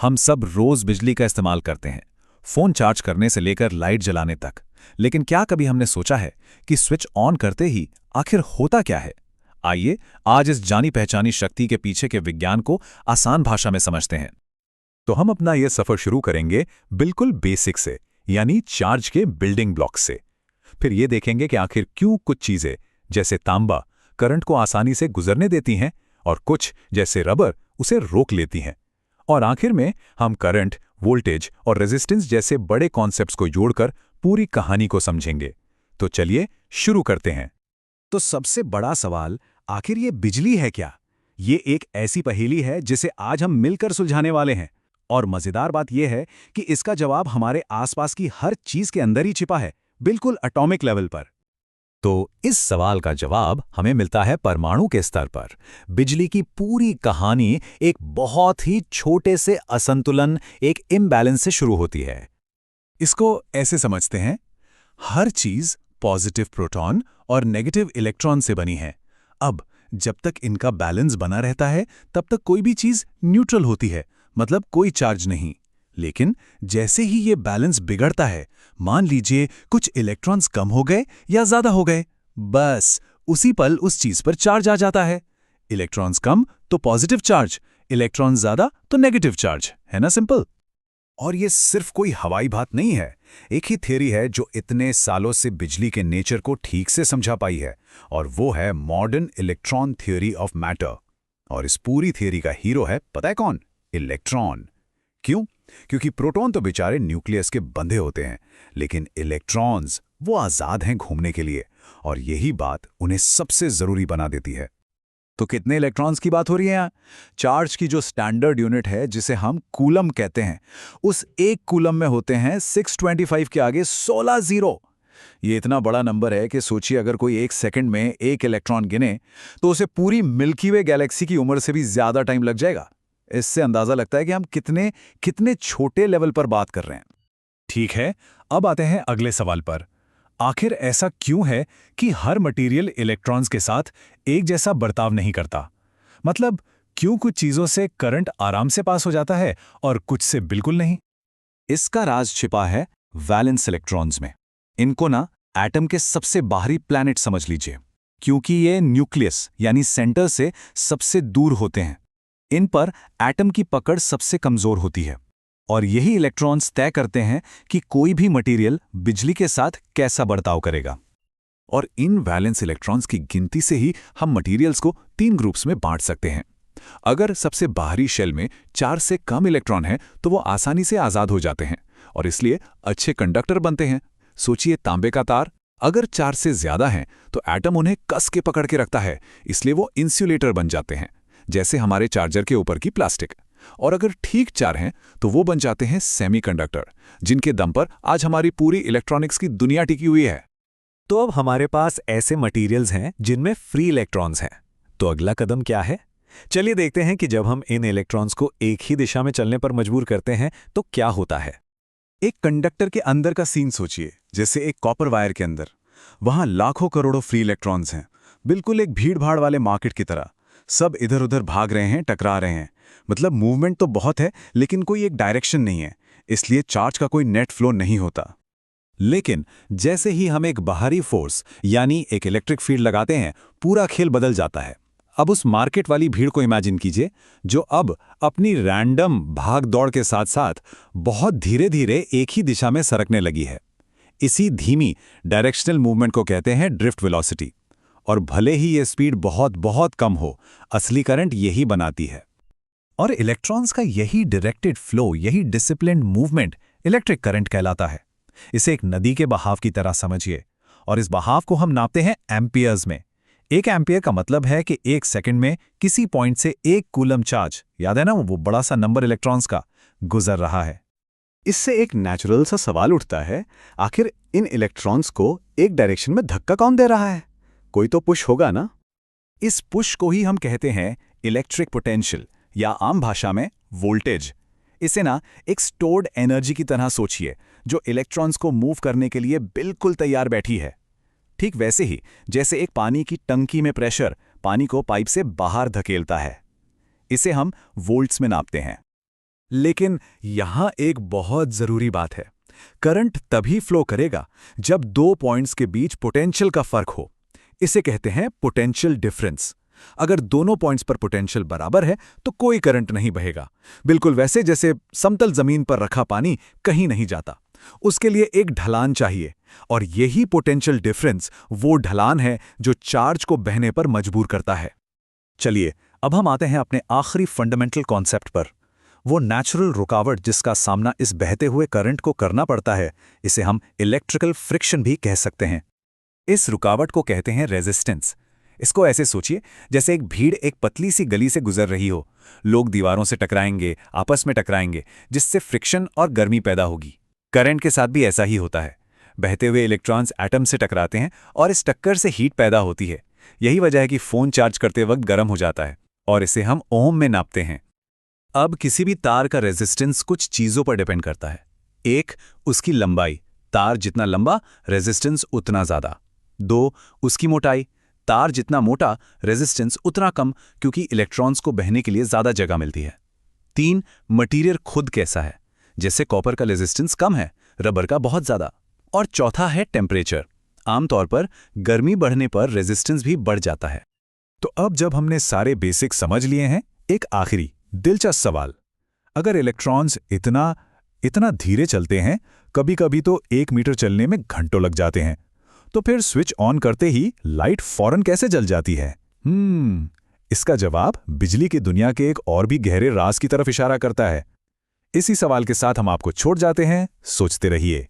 हम सब रोज बिजली का इस्तेमाल करते हैं, फोन चार्ज करने से लेकर लाइट जलाने तक। लेकिन क्या कभी हमने सोचा है कि स्विच ऑन करते ही आखिर होता क्या है? आइए आज इस जानी पहचानी शक्ति के पीछे के विज्ञान को आसान भाषा में समझते हैं। तो हम अपना यह सफर शुरू करेंगे बिल्कुल बेसिक से, यानी चार्ज के बिल्डिंग ब्लॉक्स से। फिर ये देखेंगे कि आखिर क्यों कुछ चीजें जैसे तांबा करंट को आसानी से गुजरने देती हैं और कुछ जैसे रबर उसे रोक लेती हैं। और आखिर में हम करंट, वोल्टेज और रेजिस्टेंस जैसे बड़े कॉन्सेप्ट्स को जोड़कर पूरी कहानी को समझेंगे। तो चलिए शुरू करते हैं। तो सबसे बड़ा सवाल, आखिर ये बिजली है क्या? ये एक ऐसी पहेली है जिसे आज हम मिलकर सुलझाने वाले हैं। और मजेदार बात यह है कि इसका जवाब हमारे आसपास की हर चीज के अंदर ही छिपा है, बिल्कुल एटॉमिक लेवल पर। तो इस सवाल का जवाब हमें मिलता है परमाणु के स्तर पर। बिजली की पूरी कहानी एक बहुत ही छोटे से असंतुलन, एक इम्बैलेंस से शुरू होती है। इसको ऐसे समझते हैं, हर चीज पॉजिटिव प्रोटॉन और नेगेटिव इलेक्ट्रॉन से बनी है। अब जब तक इनका बैलेंस बना रहता है तब तक कोई भी चीज न्यूट्रल होती है, मतलब कोई चार्ज नहीं। लेकिन जैसे ही ये बैलेंस बिगड़ता है, मान लीजिए कुछ इलेक्ट्रॉन्स कम हो गए या ज्यादा हो गए, बस उसी पल उस चीज पर चार्ज आ जाता है। इलेक्ट्रॉन्स कम तो पॉजिटिव चार्ज, इलेक्ट्रॉन्स ज्यादा तो नेगेटिव चार्ज, है ना? सिंपल। और ये सिर्फ कोई हवाई बात नहीं है। एक ही थ्योरी है जो इतने सालों से बिजली के नेचर को ठीक से समझा पाई है, और वो है modern electron theory of matter. और इस पूरी थ्योरी का हीरो है, पता है कौन? इलेक्ट्रॉन। क्यों? क्योंकि प्रोटॉन तो बेचारे न्यूक्लियस के बंधे होते हैं, लेकिन इलेक्ट्रॉन्स वो आजाद हैं घूमने के लिए, और यही बात उन्हें सबसे जरूरी बना देती है। तो कितने इलेक्ट्रॉन्स की बात हो रही है यहाँ? चार्ज की जो स्टैंडर्ड यूनिट है, जिसे हम कूलम कहते हैं, उस एक कूलम में होते हैं 625 के आगे 16 जीरो। ये इतना बड़ा नंबर है कि सोचिए, अगर कोई एक सेकंड में एक इलेक्ट्रॉन गिने तो उसे पूरी मिल्की वे गैलेक्सी की उम्र से भी ज्यादा टाइम लग जाएगा। इससे अंदाजा लगता है कि हम कितने कितने छोटे लेवल पर बात कर रहे हैं। ठीक है, अब आते हैं अगले सवाल पर। आखिर ऐसा क्यों है कि हर मटेरियल इलेक्ट्रॉन्स के साथ एक जैसा बर्ताव नहीं करता? मतलब क्यों कुछ चीजों से करंट आराम से पास हो जाता है और कुछ से बिल्कुल नहीं? इसका राज छिपा है वैलेंस इलेक्ट्रॉन्स में। इनको ना एटम के सबसे बाहरी प्लैनेट समझ लीजिए, क्योंकि ये न्यूक्लियस यानी सेंटर से सबसे दूर होते हैं। इन पर एटम की पकड़ सबसे कमजोर होती है, और यही इलेक्ट्रॉन्स तय करते हैं कि कोई भी मटेरियल बिजली के साथ कैसा बर्ताव करेगा। और इन वैलेंस इलेक्ट्रॉन्स की गिनती से ही हम मटेरियल्स को 3 ग्रुप्स में बांट सकते हैं। अगर सबसे बाहरी शेल में 4 से कम इलेक्ट्रॉन हैं तो वो आसानी से आजाद हो जाते हैं और इसलिए अच्छे कंडक्टर बनते हैं। सोचिए तांबे का तार, अगर 4 से ज्यादा हैं तो एटम उन्हें कस के पकड़ के रखता है, इसलिए वो इंसुलेटर बन जाते हैं, जैसे हमारे चार्जर के ऊपर की प्लास्टिक। और अगर ठीक 4 हैं तो वो बन जाते हैं सेमीकंडक्टर, जिनके दम पर आज हमारी पूरी इलेक्ट्रॉनिक्स की दुनिया टिकी हुई है। तो अब हमारे पास ऐसे मटेरियल्स हैं जिनमें फ्री इलेक्ट्रॉन्स हैं। तो अगला कदम क्या है? चलिए देखते हैं कि जब हम इन इलेक्ट्रॉन्स को एक ही दिशा में चलने पर मजबूर करते हैं तो क्या होता है। एक कंडक्टर के अंदर का सीन सोचिए, जैसे एक कॉपर वायर के अंदर। वहां लाखों करोड़ों फ्री इलेक्ट्रॉन्स हैं, बिल्कुल एक भीड़-भाड़ वाले मार्केट की तरह। सब इधर उधर भाग रहे हैं, टकरा रहे हैं। मतलब मूवमेंट तो बहुत है, लेकिन कोई एक डायरेक्शन नहीं है, इसलिए चार्ज का कोई नेट फ्लो नहीं होता। लेकिन जैसे ही हम एक बाहरी फोर्स यानी एक इलेक्ट्रिक फील्ड लगाते हैं, पूरा खेल बदल जाता है। अब उस मार्केट वाली भीड़ को इमेजिन कीजिए, जो अब अपनी रैंडम भाग दौड़ के साथ साथ बहुत धीरे धीरे एक ही दिशा में सरकने लगी है। इसी धीमी डायरेक्शनल मूवमेंट को कहते हैं ड्रिफ्ट वेलोसिटी। और भले ही ये स्पीड बहुत बहुत कम हो, असली करंट यही बनाती है। और इलेक्ट्रॉन्स का यही डायरेक्टेड फ्लो, यही डिसिप्लिन्ड मूवमेंट इलेक्ट्रिक करंट कहलाता है। इसे एक नदी के बहाव की तरह समझिए, और इस बहाव को हम नापते हैं एम्पियर्स में। 1 एम्पियर का मतलब है कि 1 सेकंड में किसी पॉइंट से 1 कूलम चार्ज, याद है ना वो बड़ा सा नंबर इलेक्ट्रॉन्स का, गुजर रहा है। इससे एक नेचुरल सा सवाल उठता है, आखिर इन इलेक्ट्रॉन्स को एक डायरेक्शन में धक्का कौन दे रहा है? कोई तो पुश होगा ना? इस पुश को ही हम कहते हैं इलेक्ट्रिक पोटेंशियल, या आम भाषा में वोल्टेज। इसे ना एक स्टोर्ड एनर्जी की तरह सोचिए, जो इलेक्ट्रॉन्स को मूव करने के लिए बिल्कुल तैयार बैठी है। ठीक वैसे ही जैसे एक पानी की टंकी में प्रेशर पानी को पाइप से बाहर धकेलता है। इसे हम वोल्ट्स में नापते हैं। लेकिन यहां एक बहुत जरूरी बात है। करंट तभी फ्लो करेगा जब दो पॉइंट्स के बीच पोटेंशियल का फर्क हो। इसे कहते हैं पोटेंशियल डिफरेंस। अगर दोनों पॉइंट्स पर पोटेंशियल बराबर है तो कोई करंट नहीं बहेगा। बिल्कुल वैसे जैसे समतल जमीन पर रखा पानी कहीं नहीं जाता। उसके लिए एक ढलान चाहिए, और यही पोटेंशियल डिफरेंस वो ढलान है जो चार्ज को बहने पर मजबूर करता है। चलिए अब हम आते हैं अपने आखिरी फंडामेंटल कॉन्सेप्ट पर। वो नेचुरल रुकावट जिसका सामना इस बहते हुए करंट को करना पड़ता है, इसे हम इलेक्ट्रिकल फ्रिक्शन भी कह सकते हैं। इस रुकावट को कहते हैं रेजिस्टेंस। इसको ऐसे सोचिए जैसे एक भीड़ एक पतली सी गली से गुजर रही हो। लोग दीवारों से टकराएंगे, आपस में टकराएंगे, जिससे फ्रिक्शन और गर्मी पैदा होगी। करंट के साथ भी ऐसा ही होता है। बहते हुए इलेक्ट्रॉन्स एटम से टकराते हैं और इस टक्कर से हीट पैदा होती है। यही वजह है कि फोन चार्ज करते वक्त गर्म हो जाता है, और इसे हम ओम में नापते हैं। अब किसी भी तार का रेजिस्टेंस कुछ चीजों पर डिपेंड करता है। एक, उसकी लंबाई, तार जितना लंबा रेजिस्टेंस उतना ज्यादा। दो, उसकी मोटाई, तार जितना मोटा रेजिस्टेंस उतना कम, क्योंकि इलेक्ट्रॉन्स को बहने के लिए ज्यादा जगह मिलती है। तीन, मटीरियल खुद कैसा है, जैसे कॉपर का रेजिस्टेंस कम है, रबर का बहुत ज्यादा। और चौथा है टेम्परेचर। आमतौर पर गर्मी बढ़ने पर रेजिस्टेंस भी बढ़ जाता है। तो अब जब हमने सारे बेसिक समझ लिए हैं, एक आखिरी दिलचस्प सवाल। अगर इलेक्ट्रॉन्स इतना धीरे चलते हैं, कभी-कभी तो 1 मीटर चलने में घंटों लग जाते हैं, तो फिर स्विच ऑन करते ही लाइट फौरन कैसे जल जाती है? इसका जवाब बिजली की दुनिया के एक और भी गहरे राज की तरफ इशारा करता है। इसी सवाल के साथ हम आपको छोड़ जाते हैं। सोचते रहिए।